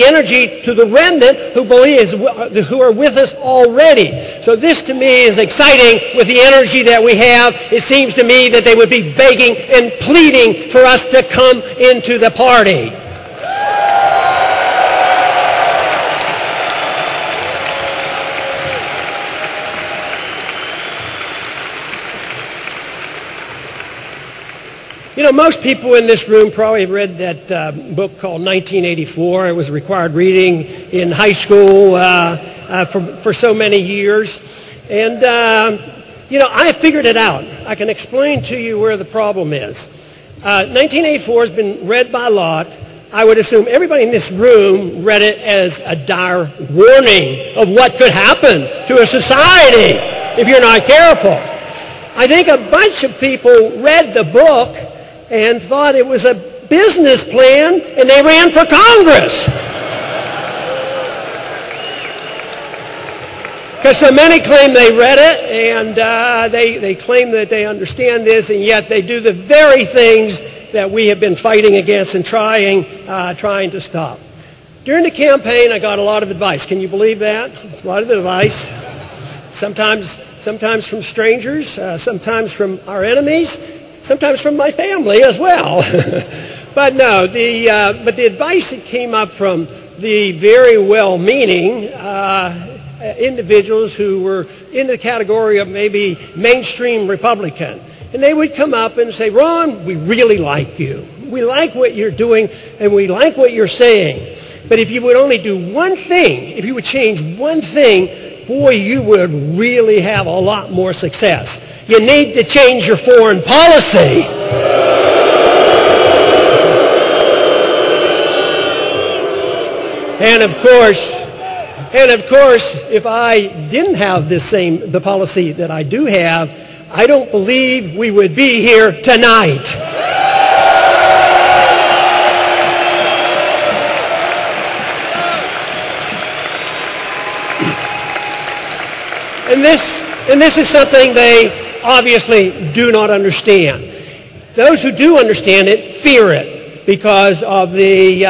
energy to the remnant who are with us already. So this to me is exciting with the energy that we have. It seems to me that they would be begging and pleading for us to come into the party. You know, most people in this room probably have read that book called 1984. It was required reading in high school for so many years. And, you know, I figured it out. I can explain to you where the problem is. 1984 has been read by a lot. I would assume everybody in this room read it as a dire warning of what could happen to a society if you're not careful. I think a bunch of people read the book and thought it was a business plan, and they ran for Congress. Because so many claim they read it, and they claim that they understand this, and yet they do the very things that we have been fighting against and trying to stop. During the campaign, I got a lot of advice. Can you believe that? A lot of advice. Sometimes from strangers, sometimes from our enemies, sometimes from my family as well. But no, but the advice that came up from the very well-meaning individuals who were in the category of maybe mainstream Republican. And they would come up and say, Ron, we really like you. We like what you're doing, and we like what you're saying. But if you would only do one thing, if you would change one thing, boy, you would really have a lot more success. You need to change your foreign policy. And of course, if I didn't have the policy that I do have, I don't believe we would be here tonight. And this is something they obviously do not understand. Those who do understand it fear it because of the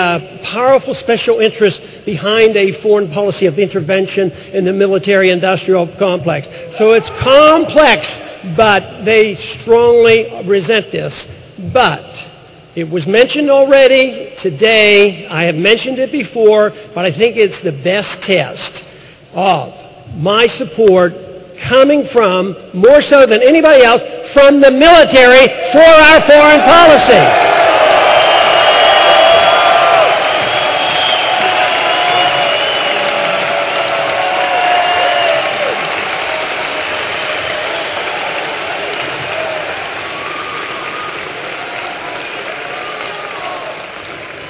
powerful special interest behind a foreign policy of intervention in the military-industrial complex. So it's complex, but they strongly resent this. But it was mentioned already today. I have mentioned it before, but I think it's the best test of my support coming from, more so than anybody else, from the military for our foreign policy.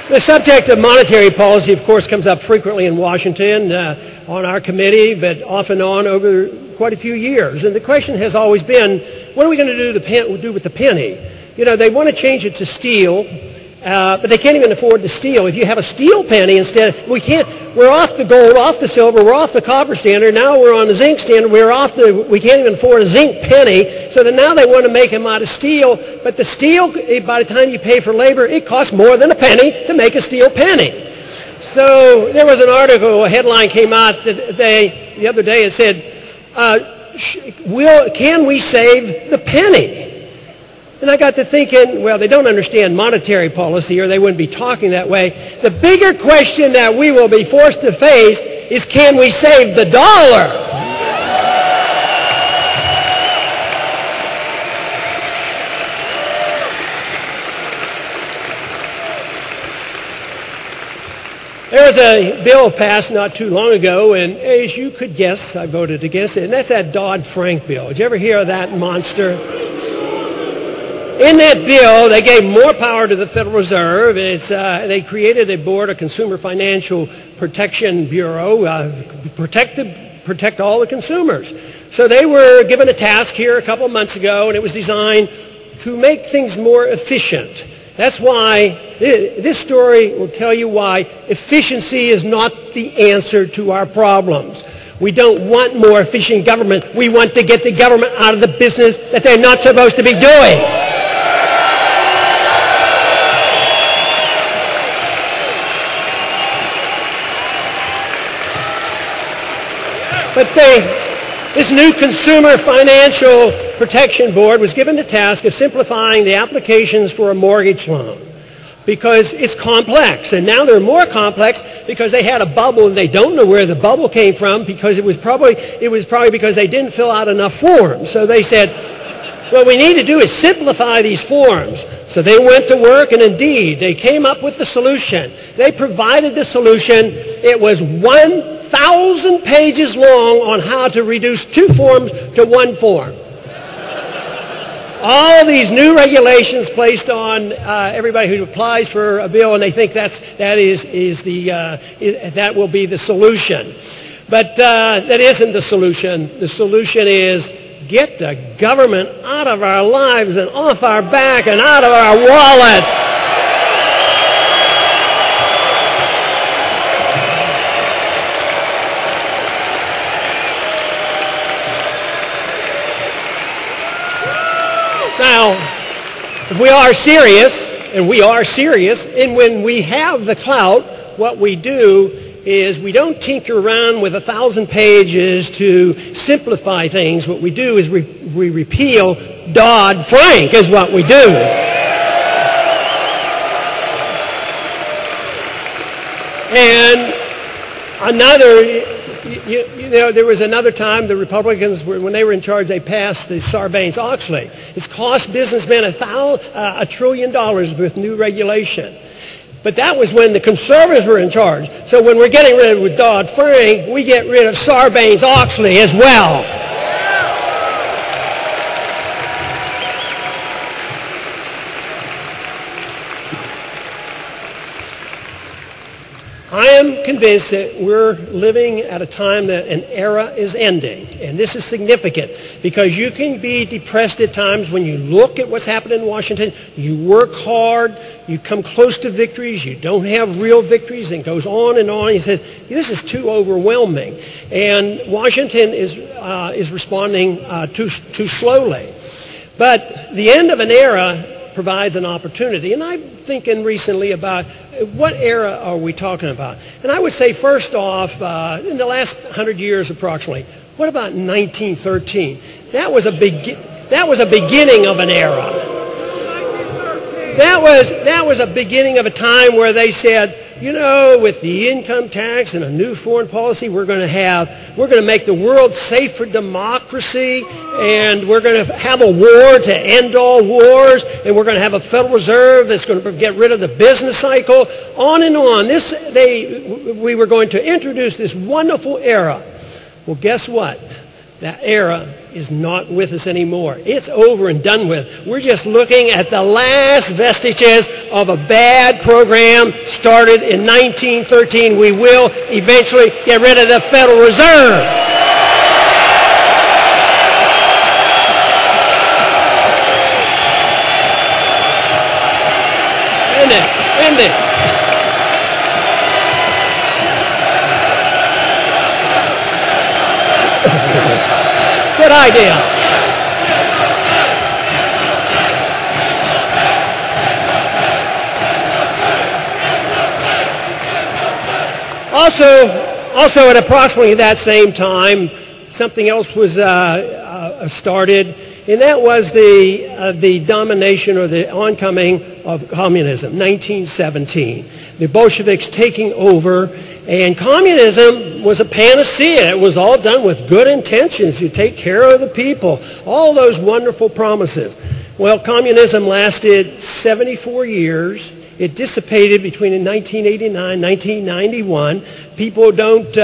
The subject of monetary policy, of course, comes up frequently in Washington on our committee, but off and on over quite a few years. And the question has always been, what are we going to do with the penny? You know, they want to change it to steel, but they can't even afford the steel. If you have a steel penny instead, we're off the gold, off the silver, we're off the copper standard, now we're on the zinc standard, we can't even afford a zinc penny, so that now they want to make them out of steel, but the steel, by the time you pay for labor, it costs more than a penny to make a steel penny. So there was an article, a headline came out the other day, it said, can we save the penny? And I got to thinking, well, they don't understand monetary policy or they wouldn't be talking that way. The bigger question that we will be forced to face is, can we save the dollar? There was a bill passed not too long ago, and as you could guess, I voted against it, and that's that Dodd-Frank bill. Did you ever hear of that monster? In that bill, they gave more power to the Federal Reserve. They created a board, a Consumer Financial Protection Bureau, protect all the consumers. So they were given a task here a couple of months ago, and it was designed to make things more efficient. That's why this story will tell you why efficiency is not the answer to our problems. We don't want more efficient government. We want to get the government out of the business that they're not supposed to be doing. But this new Consumer Financial Protection Board was given the task of simplifying the applications for a mortgage loan because it's complex. And now they're more complex because they had a bubble and they don't know where the bubble came from because it was probably because they didn't fill out enough forms. So they said, what we need to do is simplify these forms. So they went to work, and indeed, they came up with the solution. They provided the solution. It was 1,000 pages long on how to reduce 2 forms to 1 form. All these new regulations placed on everybody who applies for a bill, and they think that will be the solution. But that isn't the solution. The solution is get the government out of our lives and off our back and out of our wallets. Now, if we are serious, and when we have the clout, what we do is we don't tinker around with 1,000 pages to simplify things. What we do is we repeal Dodd-Frank is what we do. And there was another time the Republicans, when they were in charge, they passed the Sarbanes-Oxley. It's cost businessmen $1 trillion with new regulation. But that was when the conservatives were in charge. So when we're getting rid of Dodd-Frank, we get rid of Sarbanes-Oxley as well. I am convinced that we're living at a time that an era is ending. And this is significant because you can be depressed at times when you look at what's happened in Washington. You work hard, you come close to victories, you don't have real victories, and it goes on and on. You say, this is too overwhelming. And Washington is responding too slowly. But the end of an era provides an opportunity. And I'm thinking recently about what era are we talking about? And I would say first off, in the last 100 years approximately, what about 1913? That was a beginning of an era. That was a beginning of a time where they said, you know, with the income tax and a new foreign policy, we're going to make the world safe for democracy, and we're going to have a war to end all wars, and we're going to have a Federal Reserve that's going to get rid of the business cycle, on and on. We were going to introduce this wonderful era. Well, guess what? That era is not with us anymore. It's over and done with. We're just looking at the last vestiges of a bad program started in 1913. We will eventually get rid of the Federal Reserve. End it. Good idea. Also at approximately that same time, something else was started, and that was the domination or the oncoming of communism, 1917. The Bolsheviks taking over, and communism was a panacea. It was all done with good intentions. You take care of the people, all those wonderful promises. Well, communism lasted 74 years. It dissipated between 1989 and 1991. People don't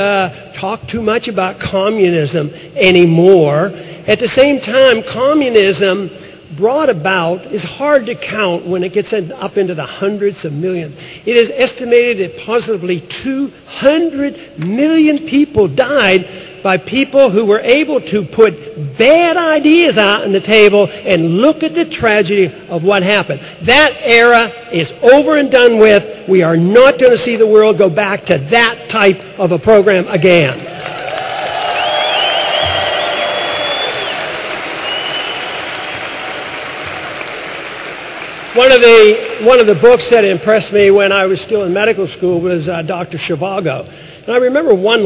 talk too much about communism anymore. At the same time, communism brought about is hard to count when it gets up into the hundreds of millions. It is estimated that possibly 200 million people died by people who were able to put bad ideas out on the table and look at the tragedy of what happened. That era is over and done with. We are not going to see the world go back to that type of a program again. One of the books that impressed me when I was still in medical school was Dr. Zhivago. And I remember one